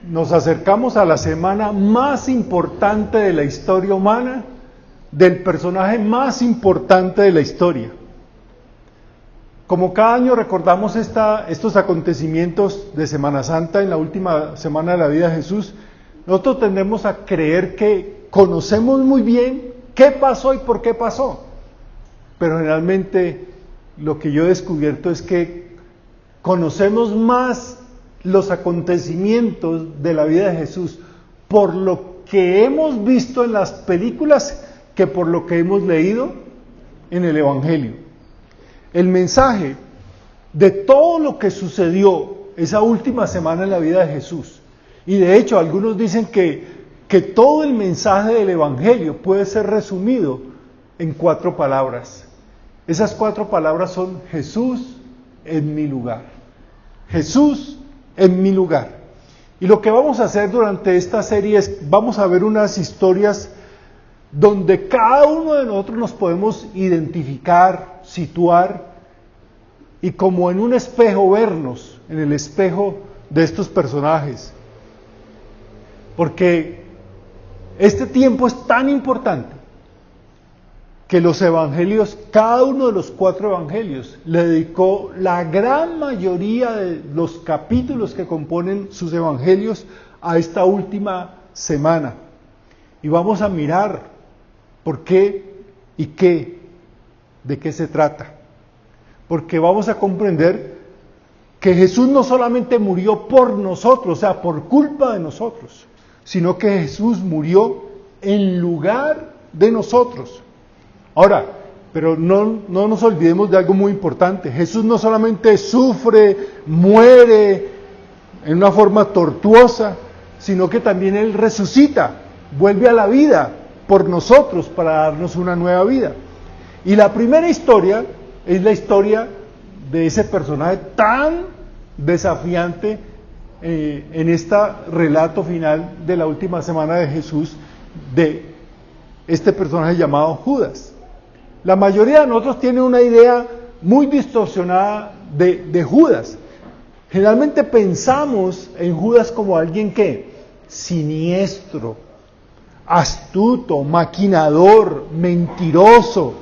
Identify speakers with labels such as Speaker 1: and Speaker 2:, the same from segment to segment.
Speaker 1: nos acercamos a la semana más importante de la historia humana, del personaje más importante de la historia. Como cada año recordamos estos acontecimientos de Semana Santa en la última semana de la vida de Jesús, nosotros tendemos a creer que conocemos muy bien qué pasó y por qué pasó. Pero generalmente lo que yo he descubierto es que conocemos más los acontecimientos de la vida de Jesús por lo que hemos visto en las películas que por lo que hemos leído en el Evangelio. El mensaje de todo lo que sucedió esa última semana en la vida de Jesús, y de hecho algunos dicen que todo el mensaje del Evangelio puede ser resumido en 4 palabras. Esas 4 palabras son Jesús en mi lugar. Jesús en mi lugar. Y lo que vamos a hacer durante esta serie es, vamos a ver unas historias donde cada uno de nosotros nos podemos identificar, situar y como en un espejo vernos en el espejo de estos personajes. Porque este tiempo es tan importante que los evangelios, cada uno de los 4 evangelios, le dedicó la gran mayoría de los capítulos que componen sus evangelios a esta última semana. Y vamos a mirar por qué y de qué se trata. Porque vamos a comprender que Jesús no solamente murió por nosotros, o sea, por culpa de nosotros, sino que Jesús murió en lugar de nosotros. Ahora, pero no nos olvidemos de algo muy importante. Jesús no solamente sufre, muere en una forma tortuosa, sino que también Él resucita, vuelve a la vida por nosotros para darnos una nueva vida. Y la primera historia es la historia de ese personaje tan desafiante en este relato final de la última semana de Jesús, de este personaje llamado Judas. La mayoría de nosotros tiene una idea muy distorsionada de Judas. Generalmente pensamos en Judas como alguien que siniestro, astuto, maquinador, mentiroso,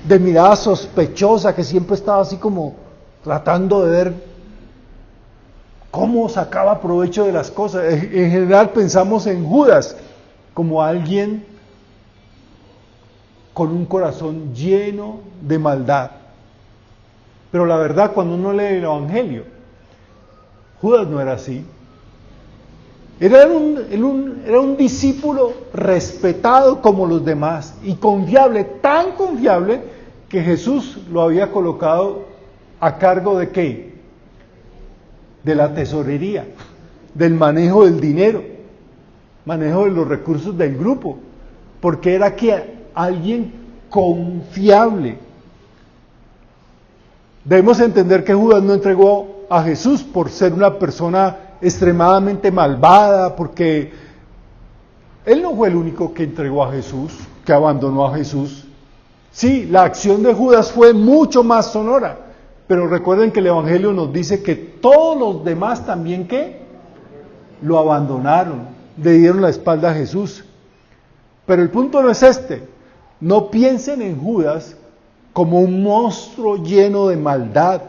Speaker 1: de mirada sospechosa, que siempre estaba así como tratando de ver cómo sacaba provecho de las cosas. En general pensamos en Judas como alguien con un corazón lleno de maldad. Pero la verdad, cuando uno lee el Evangelio, Judas no era así. Era un discípulo respetado como los demás y confiable, tan confiable que Jesús lo había colocado a cargo de ¿qué? De la tesorería, del manejo del dinero, manejo de los recursos del grupo, porque era alguien confiable. Debemos entender que Judas no entregó a Jesús por ser una persona extremadamente malvada, porque él no fue el único que entregó a Jesús, que abandonó a Jesús. Sí, la acción de Judas fue mucho más sonora, pero recuerden que el Evangelio nos dice que todos los demás también ¿qué? Lo abandonaron, le dieron la espalda a Jesús. Pero el punto no es este. No piensen en Judas como un monstruo lleno de maldad,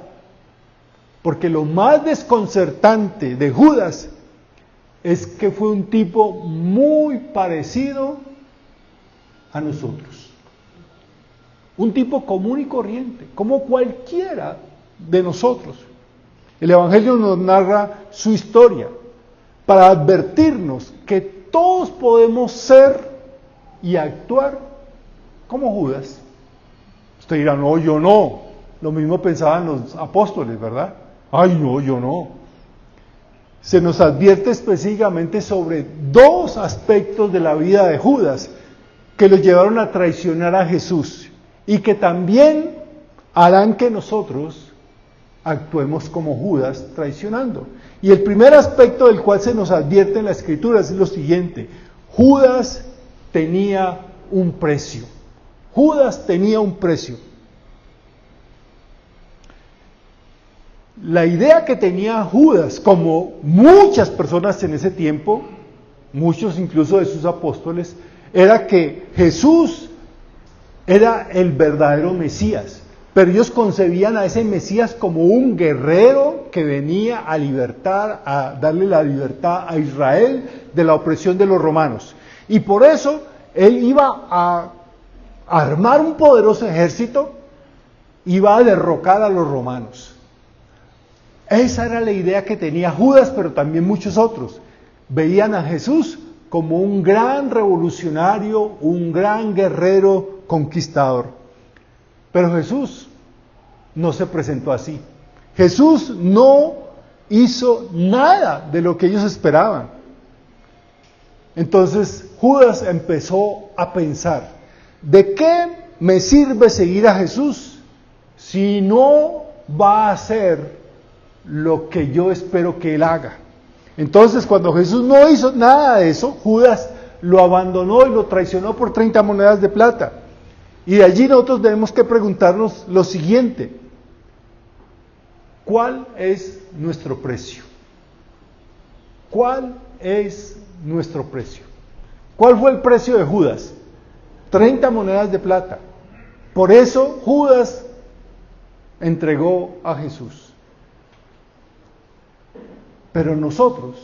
Speaker 1: porque lo más desconcertante de Judas es que fue un tipo muy parecido a nosotros. Un tipo común y corriente, como cualquiera de nosotros. El Evangelio nos narra su historia para advertirnos que todos podemos ser y actuar como Judas. Usted dirá, no, yo no. Lo mismo pensaban los apóstoles, ¿verdad? Ay, no, yo no. Se nos advierte específicamente sobre 2 aspectos de la vida de Judas que lo llevaron a traicionar a Jesús y que también harán que nosotros actuemos como Judas traicionando. Y el primer aspecto del cual se nos advierte en la Escritura es lo siguiente: Judas tenía un precio. Judas tenía un precio. La idea que tenía Judas, como muchas personas en ese tiempo, muchos incluso de sus apóstoles, era que Jesús era el verdadero Mesías, pero ellos concebían a ese Mesías como un guerrero que venía a libertar, a darle la libertad a Israel de la opresión de los romanos. Y por eso él iba a armar un poderoso ejército, iba a derrocar a los romanos. Esa era la idea que tenía Judas, pero también muchos otros. Veían a Jesús como un gran revolucionario, un gran guerrero conquistador. Pero Jesús no se presentó así. Jesús no hizo nada de lo que ellos esperaban. Entonces Judas empezó a pensar, ¿de qué me sirve seguir a Jesús si no va a hacer lo que yo espero que Él haga? Entonces, cuando Jesús no hizo nada de eso, Judas lo abandonó y lo traicionó por 30 monedas de plata. Y de allí nosotros tenemos que preguntarnos lo siguiente: ¿cuál es nuestro precio? ¿Cuál es nuestro precio? ¿Cuál fue el precio de Judas? 30 monedas de plata. Por eso Judas entregó a Jesús. Pero nosotros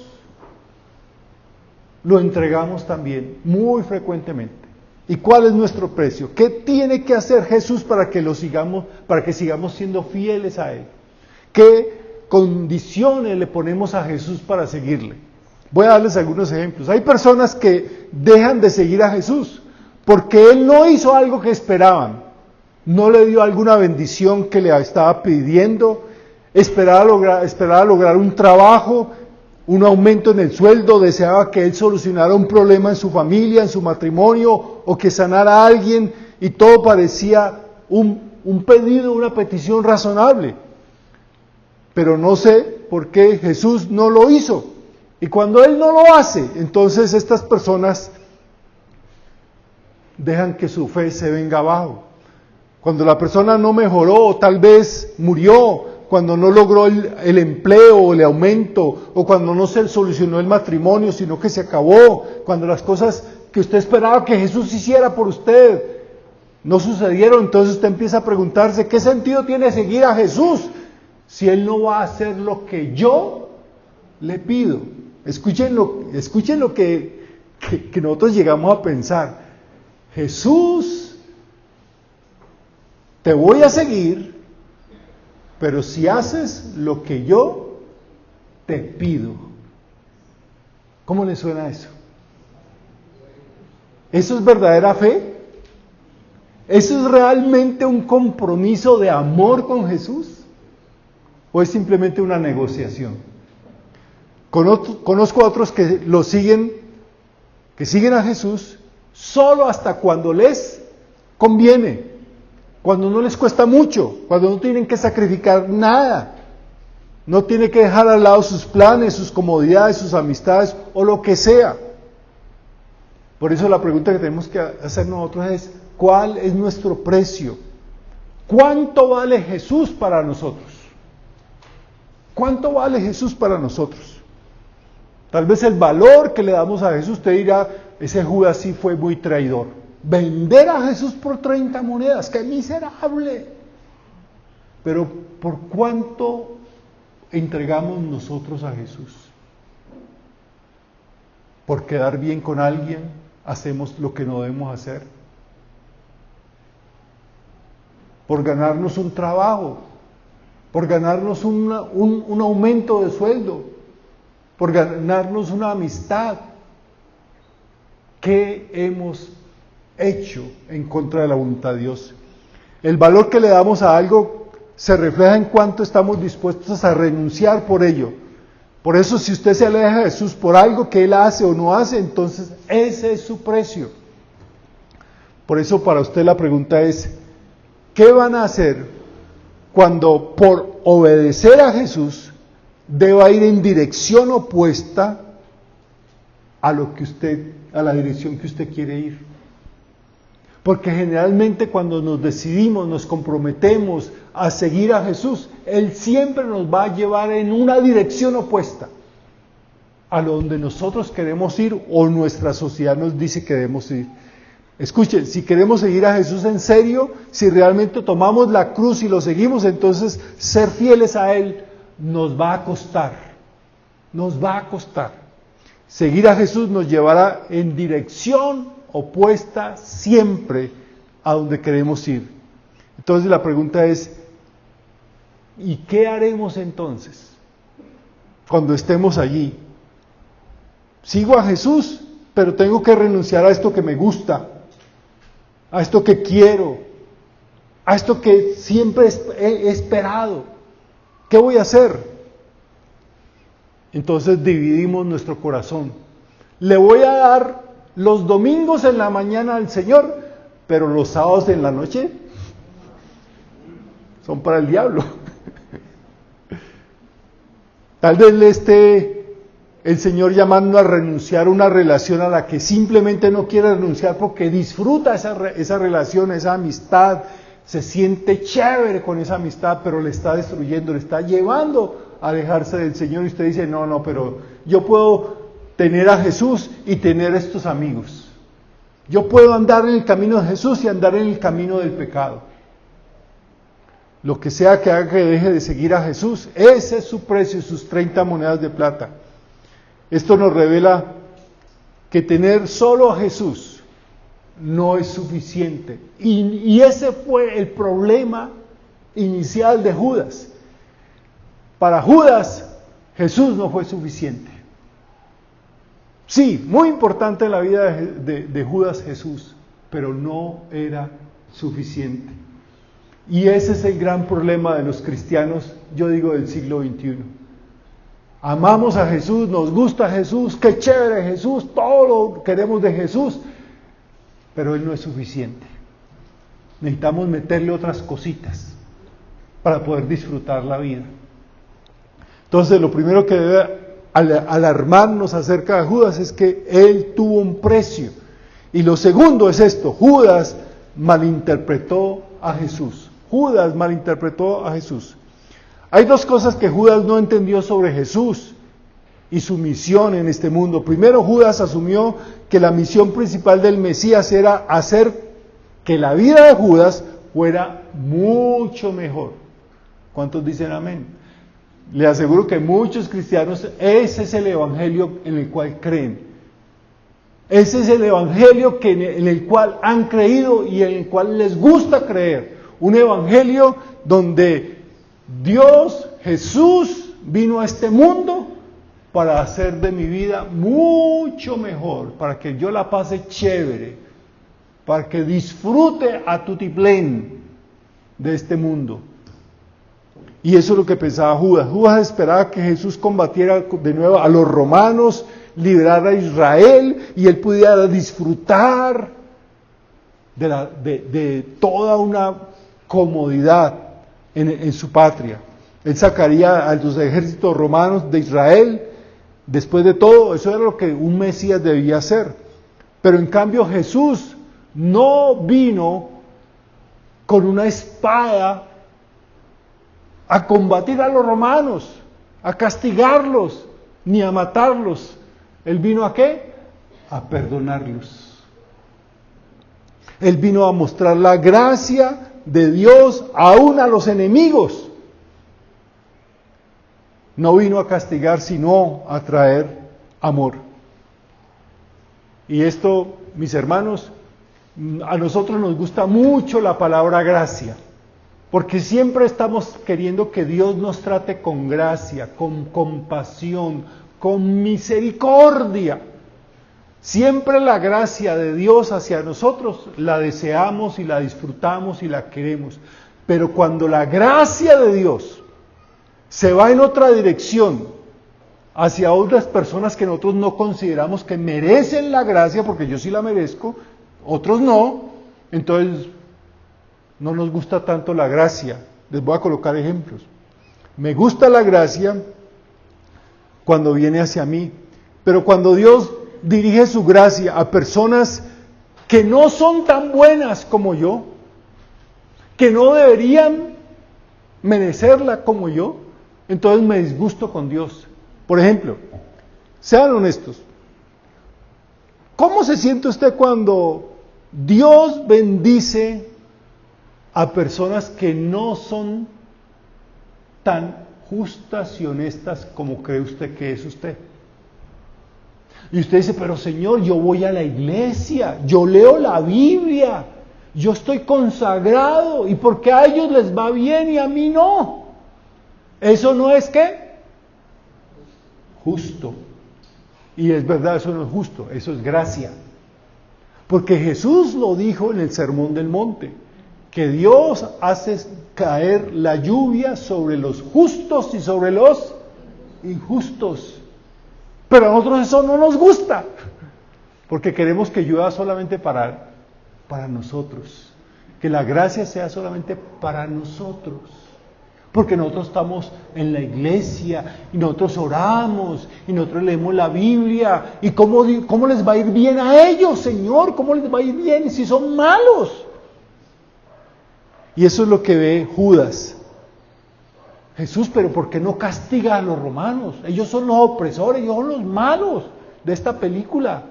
Speaker 1: lo entregamos también muy frecuentemente. ¿Y cuál es nuestro precio? ¿Qué tiene que hacer Jesús para que sigamos siendo fieles a Él? ¿Qué condiciones le ponemos a Jesús para seguirle? Voy a darles algunos ejemplos. Hay personas que dejan de seguir a Jesús porque Él no hizo algo que esperaban, no le dio alguna bendición que le estaba pidiendo, esperaba lograr un trabajo, un aumento en el sueldo, deseaba que Él solucionara un problema en su familia, en su matrimonio, o que sanara a alguien, y todo parecía un pedido, una petición razonable. Pero no sé por qué Jesús no lo hizo. Y cuando Él no lo hace, entonces estas personas dejan que su fe se venga abajo. Cuando la persona no mejoró, o tal vez murió, cuando no logró el empleo o el aumento, o cuando no se solucionó el matrimonio, sino que se acabó, cuando las cosas que usted esperaba que Jesús hiciera por usted no sucedieron, entonces usted empieza a preguntarse, ¿qué sentido tiene seguir a Jesús si Él no va a hacer lo que yo le pido? Escuchen lo que nosotros llegamos a pensar. Jesús, te voy a seguir, pero si haces lo que yo te pido. ¿Cómo le suena eso? ¿Eso es verdadera fe? ¿Eso es realmente un compromiso de amor con Jesús? ¿O es simplemente una negociación? Conozco a otros que que siguen a Jesús solo hasta cuando les conviene. Cuando no les cuesta mucho, cuando no tienen que sacrificar nada, no tienen que dejar al lado sus planes, sus comodidades, sus amistades o lo que sea. Por eso la pregunta que tenemos que hacer nosotros es, ¿cuál es nuestro precio? ¿Cuánto vale Jesús para nosotros? ¿Cuánto vale Jesús para nosotros? Tal vez el valor que le damos a Jesús, usted dirá, ese Judas sí fue muy traidor. Vender a Jesús por 30 monedas, ¡qué miserable! Pero ¿por cuánto entregamos nosotros a Jesús? ¿Por quedar bien con alguien hacemos lo que no debemos hacer? ¿Por ganarnos un trabajo? ¿Por ganarnos un aumento de sueldo? ¿Por ganarnos una amistad? ¿Qué hemos hecho en contra de la voluntad de Dios? El valor que le damos a algo se refleja en cuánto estamos dispuestos a renunciar por ello. Por eso, si usted se aleja de Jesús por algo que Él hace o no hace, entonces ese es su precio. Por eso para usted la pregunta es, ¿qué van a hacer cuando por obedecer a Jesús deba ir en dirección opuesta a la dirección que usted quiere ir? Porque generalmente cuando nos decidimos, nos comprometemos a seguir a Jesús, Él siempre nos va a llevar en una dirección opuesta a donde nosotros queremos ir o nuestra sociedad nos dice que debemos ir. Escuchen, si queremos seguir a Jesús en serio, si realmente tomamos la cruz y lo seguimos, entonces ser fieles a Él nos va a costar. Nos va a costar. Seguir a Jesús nos llevará en dirección opuesta siempre a donde queremos ir. Entonces la pregunta es, ¿y qué haremos entonces cuando estemos allí? Sigo a Jesús, pero tengo que renunciar a esto que me gusta, a esto que quiero, a esto que siempre he esperado. ¿Qué voy a hacer? Entonces dividimos nuestro corazón. Le voy a dar los domingos en la mañana al Señor, pero los sábados en la noche son para el diablo. Tal vez le esté el Señor llamando a renunciar a una relación a la que simplemente no quiere renunciar porque disfruta esa relación, esa amistad, se siente chévere con esa amistad, pero le está destruyendo, le está llevando a alejarse del Señor. Y usted dice, no, pero yo puedo tener a Jesús y tener estos amigos. Yo puedo andar en el camino de Jesús y andar en el camino del pecado. Lo que sea que haga que deje de seguir a Jesús, ese es su precio, sus 30 monedas de plata. Esto nos revela que tener solo a Jesús no es suficiente. Y ese fue el problema inicial de Judas. Para Judas, Jesús no fue suficiente. Sí, muy importante en la vida de Judas Jesús, pero no era suficiente. Y ese es el gran problema de los cristianos, yo digo, del siglo XXI. Amamos a Jesús, nos gusta Jesús, qué chévere Jesús, todo lo queremos de Jesús, pero Él no es suficiente. Necesitamos meterle otras cositas para poder disfrutar la vida. Entonces, lo primero que debe alarmarnos acerca de Judas es que Él tuvo un precio. Y lo segundo es esto, Judas malinterpretó a Jesús. Judas malinterpretó a Jesús. Hay dos cosas que Judas no entendió sobre Jesús y su misión en este mundo. Primero, Judas asumió que la misión principal del Mesías era hacer que la vida de Judas fuera mucho mejor. ¿Cuántos dicen amén? Le aseguro que muchos cristianos, ese es el evangelio en el cual creen. Ese es el evangelio en el cual han creído y en el cual les gusta creer. Un evangelio donde Dios, Jesús, vino a este mundo para hacer de mi vida mucho mejor, para que yo la pase chévere, para que disfrute a tutiplén de este mundo. Y eso es lo que pensaba Judas. Judas esperaba que Jesús combatiera de nuevo a los romanos, liberara a Israel y él pudiera disfrutar de toda una comodidad en su patria. Él sacaría a los ejércitos romanos de Israel. Después de todo, eso era lo que un Mesías debía hacer. Pero en cambio Jesús no vino con una espada a combatir a los romanos, a castigarlos, ni a matarlos. Él vino ¿a qué? A perdonarlos. Él vino a mostrar la gracia de Dios aún a los enemigos. No vino a castigar, sino a traer amor. Y esto, mis hermanos, a nosotros nos gusta mucho la palabra gracia, porque siempre estamos queriendo que Dios nos trate con gracia, con compasión, con misericordia. Siempre la gracia de Dios hacia nosotros la deseamos y la disfrutamos y la queremos. Pero cuando la gracia de Dios se va en otra dirección, hacia otras personas que nosotros no consideramos que merecen la gracia, porque yo sí la merezco, otros no, entonces no nos gusta tanto la gracia. Les voy a colocar ejemplos. Me gusta la gracia cuando viene hacia mí, pero cuando Dios dirige su gracia a personas que no son tan buenas como yo, que no deberían merecerla como yo, entonces me disgusto con Dios. Por ejemplo, sean honestos, ¿cómo se siente usted cuando Dios bendice a personas que no son tan justas y honestas como cree usted que es usted? Y usted dice, pero Señor, yo voy a la iglesia, yo leo la Biblia, yo estoy consagrado, ¿y por qué a ellos les va bien y a mí no? ¿Eso no es qué? Justo. Y es verdad, eso no es justo, eso es gracia. Porque Jesús lo dijo en el Sermón del Monte, que Dios hace caer la lluvia sobre los justos y sobre los injustos. Pero a nosotros eso no nos gusta, porque queremos que llueva solamente para nosotros, que la gracia sea solamente para nosotros, porque nosotros estamos en la iglesia, y nosotros oramos, y nosotros leemos la Biblia, y ¿cómo les va a ir bien a ellos, Señor? ¿Cómo les va a ir bien si son malos? Y eso es lo que ve Judas. Jesús, pero ¿por qué no castiga a los romanos? Ellos son los opresores, ellos son los malos de esta película.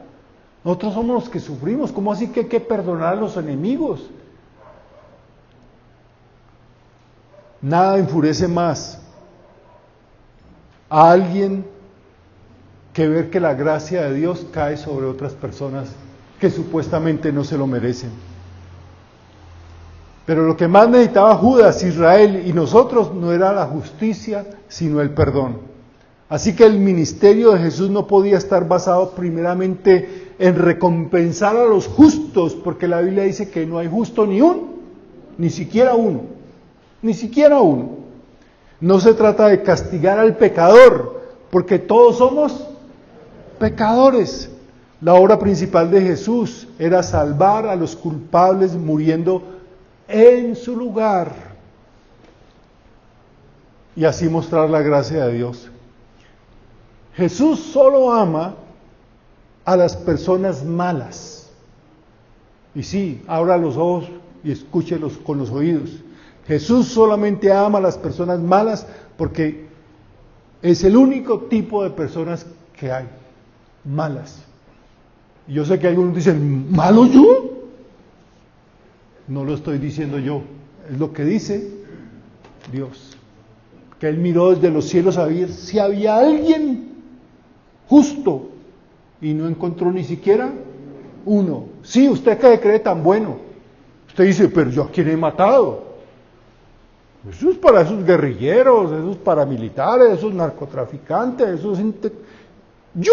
Speaker 1: Nosotros somos los que sufrimos. ¿Cómo así que hay que perdonar a los enemigos? Nada enfurece más a alguien que ver que la gracia de Dios cae sobre otras personas que supuestamente no se lo merecen. Pero lo que más necesitaba Judas, Israel y nosotros no era la justicia, sino el perdón. Así que el ministerio de Jesús no podía estar basado primeramente en recompensar a los justos, porque la Biblia dice que no hay justo ni siquiera uno. No se trata de castigar al pecador, porque todos somos pecadores. La obra principal de Jesús era salvar a los culpables muriendo en su lugar y así mostrar la gracia de Dios. Jesús solo ama a las personas malas. Y sí, abra los ojos y escúchelos con los oídos. Jesús solamente ama a las personas malas porque es el único tipo de personas que hay, malas. Y yo sé que algunos dicen, ¿malo yo? No lo estoy diciendo yo, es lo que dice Dios. Que Él miró desde los cielos a ver si había alguien justo y no encontró ni siquiera uno. Sí, usted que cree tan bueno. Usted dice, pero yo a quién he matado. Eso es para esos guerrilleros, esos paramilitares, esos narcotraficantes, esos... Yo.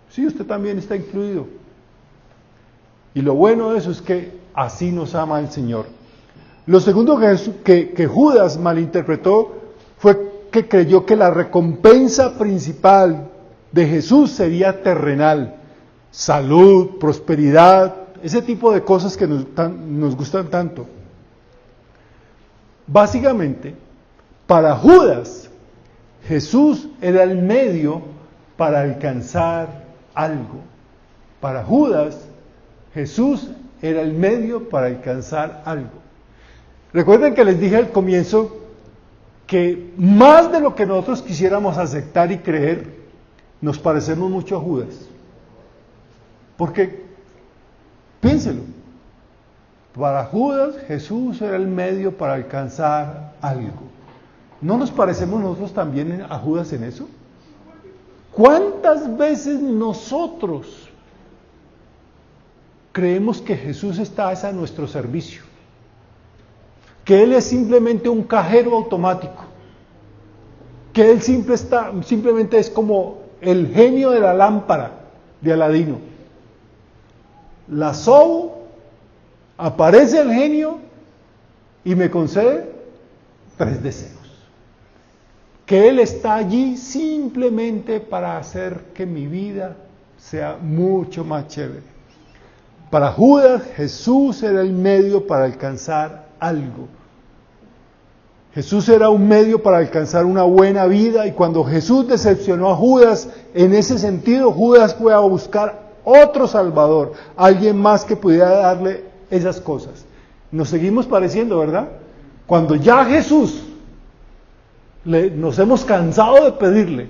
Speaker 1: Sí, usted también está incluido. Y lo bueno de eso es que así nos ama el Señor. Lo segundo que Judas malinterpretó fue que creyó que la recompensa principal de Jesús sería terrenal, salud, prosperidad, ese tipo de cosas que nos gustan tanto. Básicamente, para Judas, Jesús era el medio para alcanzar algo. Para Judas, Jesús era el medio para alcanzar algo. Recuerden que les dije al comienzo que más de lo que nosotros quisiéramos aceptar y creer, nos parecemos mucho a Judas. Porque, piénselo, para Judas Jesús era el medio para alcanzar algo. ¿No nos parecemos nosotros también a Judas en eso? ¿Cuántas veces nosotros creemos que Jesús está a nuestro servicio? Que Él es simplemente un cajero automático. Que Él simplemente es como el genio de la lámpara de Aladino. La sobo, aparece el genio y me concede 3 deseos. Que Él está allí simplemente para hacer que mi vida sea mucho más chévere. Para Judas, Jesús era el medio para alcanzar algo. Jesús era un medio para alcanzar una buena vida, y cuando Jesús decepcionó a Judas, en ese sentido, Judas fue a buscar otro Salvador, alguien más que pudiera darle esas cosas. Nos seguimos pareciendo, ¿verdad? Cuando ya Jesús nos hemos cansado de pedirle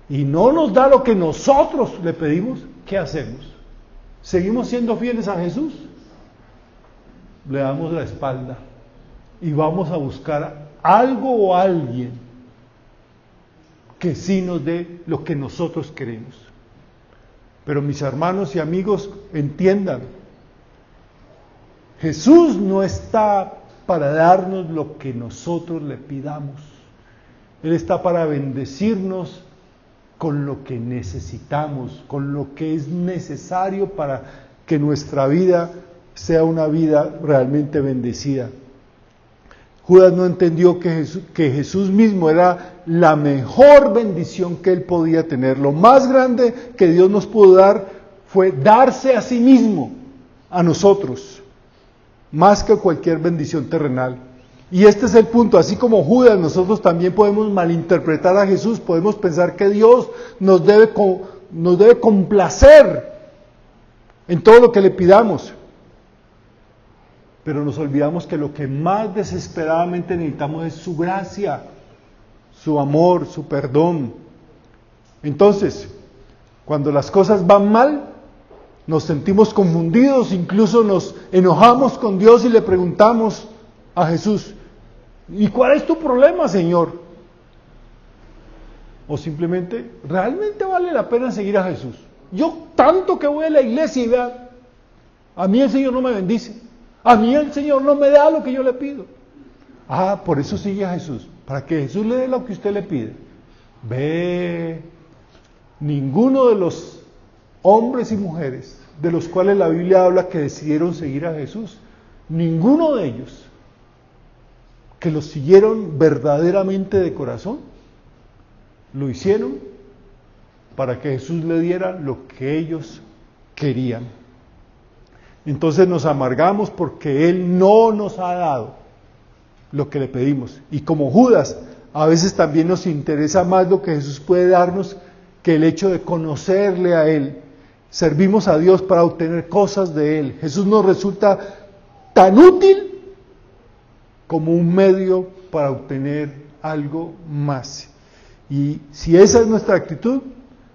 Speaker 1: y no nos da lo que nosotros le pedimos, ¿qué hacemos? ¿Seguimos siendo fieles a Jesús? Le damos la espalda y vamos a buscar algo o alguien que sí nos dé lo que nosotros queremos. Pero mis hermanos y amigos, entiendan, Jesús no está para darnos lo que nosotros le pidamos. Él está para bendecirnos con lo que necesitamos, con lo que es necesario para que nuestra vida sea una vida realmente bendecida. Judas no entendió que Jesús mismo era la mejor bendición que él podía tener. Lo más grande que Dios nos pudo dar fue darse a sí mismo, a nosotros, más que cualquier bendición terrenal. Y este es el punto, así como Judas, nosotros también podemos malinterpretar a Jesús, podemos pensar que Dios nos debe complacer en todo lo que le pidamos. Pero nos olvidamos que lo que más desesperadamente necesitamos es su gracia, su amor, su perdón. Entonces, cuando las cosas van mal, nos sentimos confundidos, incluso nos enojamos con Dios y le preguntamos a Jesús, ¿y cuál es tu problema, Señor? O simplemente, ¿realmente vale la pena seguir a Jesús? Yo tanto que voy a la iglesia y vea, a mí el Señor no me bendice. A mí el Señor no me da lo que yo le pido. Ah, por eso sigue a Jesús, para que Jesús le dé lo que usted le pide. Ve, ninguno de los hombres y mujeres de los cuales la Biblia habla que decidieron seguir a Jesús, ninguno de ellos que los siguieron verdaderamente de corazón, lo hicieron para que Jesús le diera lo que ellos querían. Entonces nos amargamos porque Él no nos ha dado lo que le pedimos. Y como Judas, a veces también nos interesa más lo que Jesús puede darnos que el hecho de conocerle a Él. Servimos a Dios para obtener cosas de Él. Jesús nos resulta tan útil como un medio para obtener algo más. Y si esa es nuestra actitud,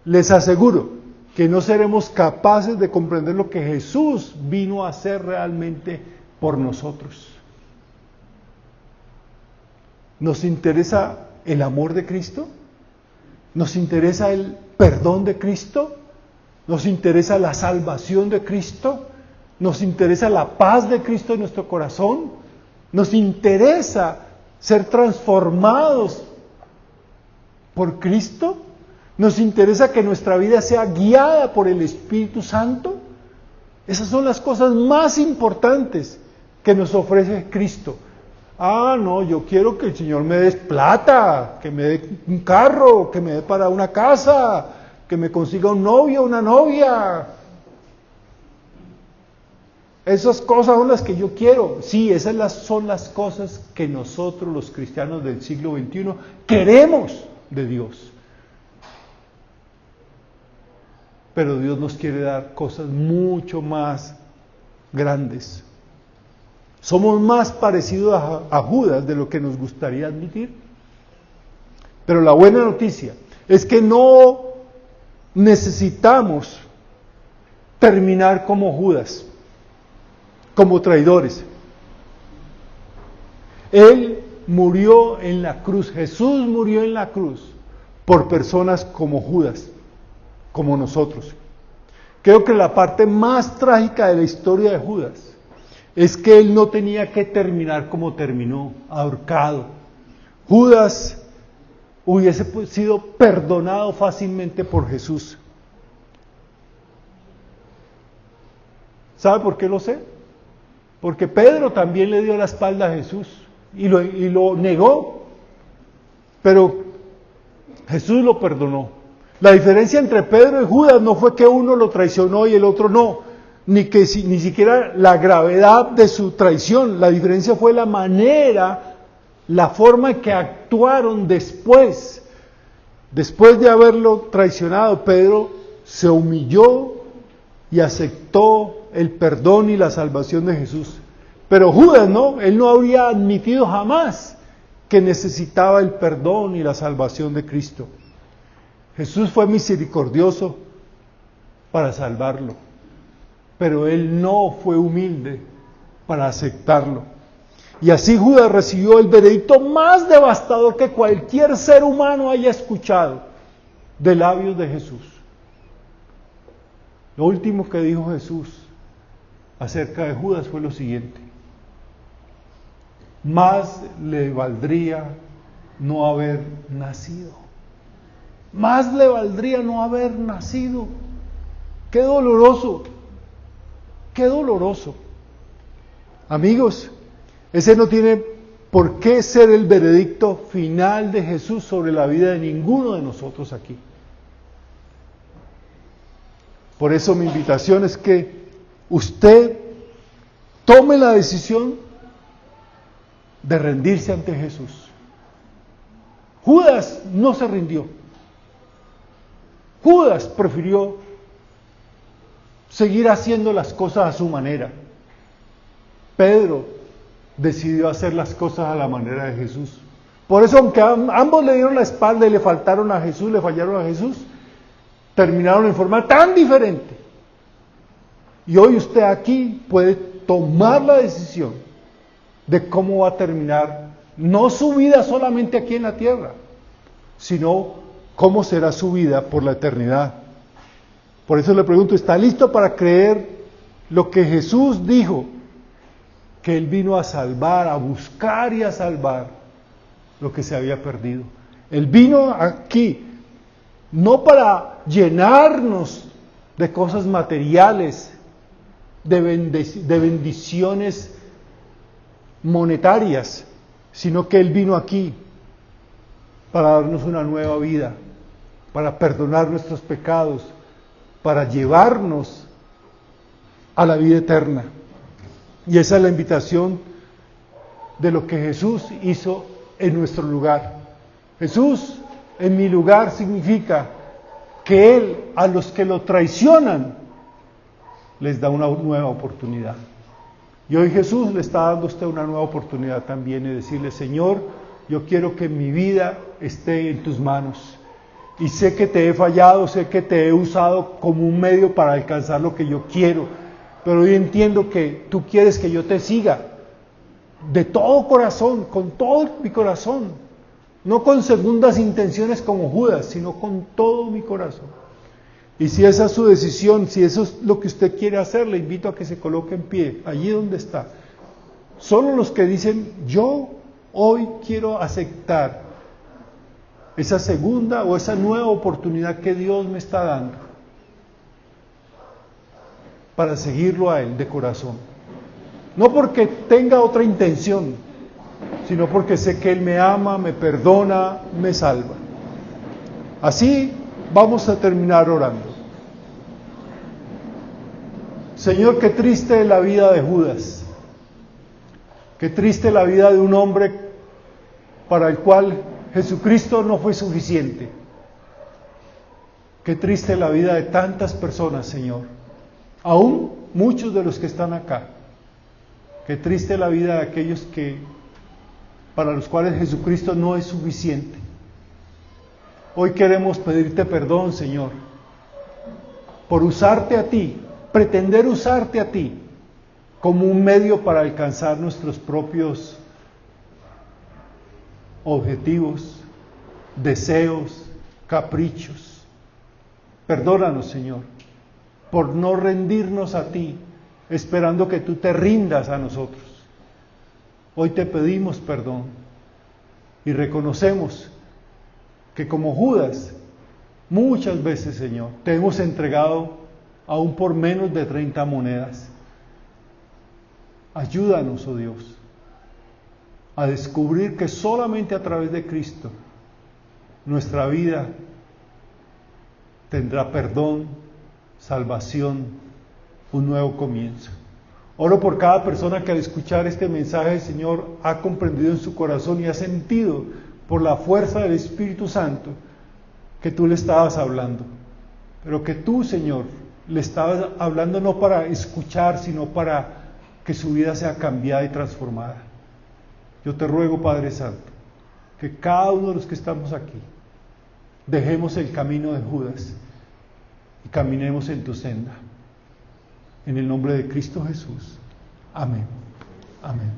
Speaker 1: les aseguro que no seremos capaces de comprender lo que Jesús vino a hacer realmente por nosotros. ¿Nos interesa el amor de Cristo? ¿Nos interesa el perdón de Cristo? ¿Nos interesa la salvación de Cristo? ¿Nos interesa la paz de Cristo en nuestro corazón? ¿Nos interesa ser transformados por Cristo? ¿Nos interesa que nuestra vida sea guiada por el Espíritu Santo? Esas son las cosas más importantes que nos ofrece Cristo. Ah, no, yo quiero que el Señor me dé plata, que me dé un carro, que me dé para una casa, que me consiga un novio, una novia. Esas cosas son las que yo quiero. Sí, son las cosas que nosotros los cristianos del siglo XXI queremos de Dios. Pero Dios nos quiere dar cosas mucho más grandes. Somos más parecidos a Judas de lo que nos gustaría admitir. Pero la buena noticia es que no necesitamos terminar como Judas, como traidores. Él murió en la cruz, Jesús murió en la cruz por personas como Judas, como nosotros. Creo que la parte más trágica de la historia de Judas es que él no tenía que terminar como terminó, ahorcado. Judas hubiese sido perdonado fácilmente por Jesús. ¿Sabe por qué lo sé? Porque Pedro también le dio la espalda a Jesús y lo negó, pero Jesús lo perdonó. La diferencia entre Pedro y Judas no fue que uno lo traicionó y el otro no, ni siquiera la gravedad de su traición. La diferencia fue la manera, la forma en que actuaron después de haberlo traicionado. Pedro se humilló y aceptó el perdón y la salvación de Jesús. Pero Judas no, él no habría admitido jamás que necesitaba el perdón y la salvación de Cristo. Jesús fue misericordioso para salvarlo, pero él no fue humilde para aceptarlo. Y así Judas recibió el veredicto más devastador que cualquier ser humano haya escuchado de labios de Jesús. Lo último que dijo Jesús acerca de Judas fue lo siguiente: más le valdría no haber nacido. Más le valdría no haber nacido. ¡Qué doloroso! ¡Qué doloroso! Amigos, ese no tiene por qué ser el veredicto final de Jesús sobre la vida de ninguno de nosotros aquí. Por eso mi invitación es que usted tome la decisión de rendirse ante Jesús. Judas no se rindió. Judas prefirió seguir haciendo las cosas a su manera. Pedro decidió hacer las cosas a la manera de Jesús. Por eso, aunque ambos le dieron la espalda y le faltaron a Jesús, le fallaron a Jesús, terminaron en forma tan diferente. Y hoy usted aquí puede tomar la decisión de cómo va a terminar, no su vida solamente aquí en la tierra, sino cómo será su vida por la eternidad. Por eso le pregunto, ¿está listo para creer lo que Jesús dijo? Que Él vino a salvar, a buscar y a salvar lo que se había perdido. Él vino aquí no para llenarnos de cosas materiales, de bendiciones monetarias, sino que Él vino aquí para darnos una nueva vida, para perdonar nuestros pecados, para llevarnos a la vida eterna. Y esa es la invitación de lo que Jesús hizo en nuestro lugar. Jesús en mi lugar significa que Él a los que lo traicionan les da una nueva oportunidad. Y hoy Jesús le está dando a usted una nueva oportunidad también y decirle: Señor, yo quiero que mi vida esté en tus manos. Y sé que te he fallado, sé que te he usado como un medio para alcanzar lo que yo quiero. Pero hoy entiendo que tú quieres que yo te siga de todo corazón, con todo mi corazón. No con segundas intenciones como Judas, sino con todo mi corazón. Y si esa es su decisión, si eso es lo que usted quiere hacer, le invito a que se coloque en pie, allí donde está. Solo los que dicen: yo hoy quiero aceptar esa segunda o esa nueva oportunidad que Dios me está dando para seguirlo a Él de corazón. No porque tenga otra intención, sino porque sé que Él me ama, me perdona, me salva. Así vamos a terminar orando. Señor, qué triste la vida de Judas. Qué triste la vida de un hombre para el cual Jesucristo no fue suficiente. Qué triste la vida de tantas personas, Señor. Aún muchos de los que están acá. Qué triste la vida de aquellos para los cuales Jesucristo no es suficiente. Hoy queremos pedirte perdón, Señor, por usarte a ti, pretender usarte a ti como un medio para alcanzar nuestros propios objetivos, deseos, caprichos. Perdónanos, Señor, por no rendirnos a ti, esperando que tú te rindas a nosotros. Hoy te pedimos perdón y reconocemos que como Judas, muchas veces, Señor, te hemos entregado aún por menos de 30 monedas. Ayúdanos, oh Dios, a descubrir que solamente a través de Cristo nuestra vida tendrá perdón, salvación, un nuevo comienzo. Oro por cada persona que al escuchar este mensaje, Señor, ha comprendido en su corazón y ha sentido por la fuerza del Espíritu Santo que tú le estabas hablando. pero que tú, Señor, le estabas hablando no para escuchar, sino para que su vida sea cambiada y transformada. Yo te ruego, Padre Santo, que cada uno de los que estamos aquí dejemos el camino de Judas y caminemos en tu senda. En el nombre de Cristo Jesús. Amén. Amén.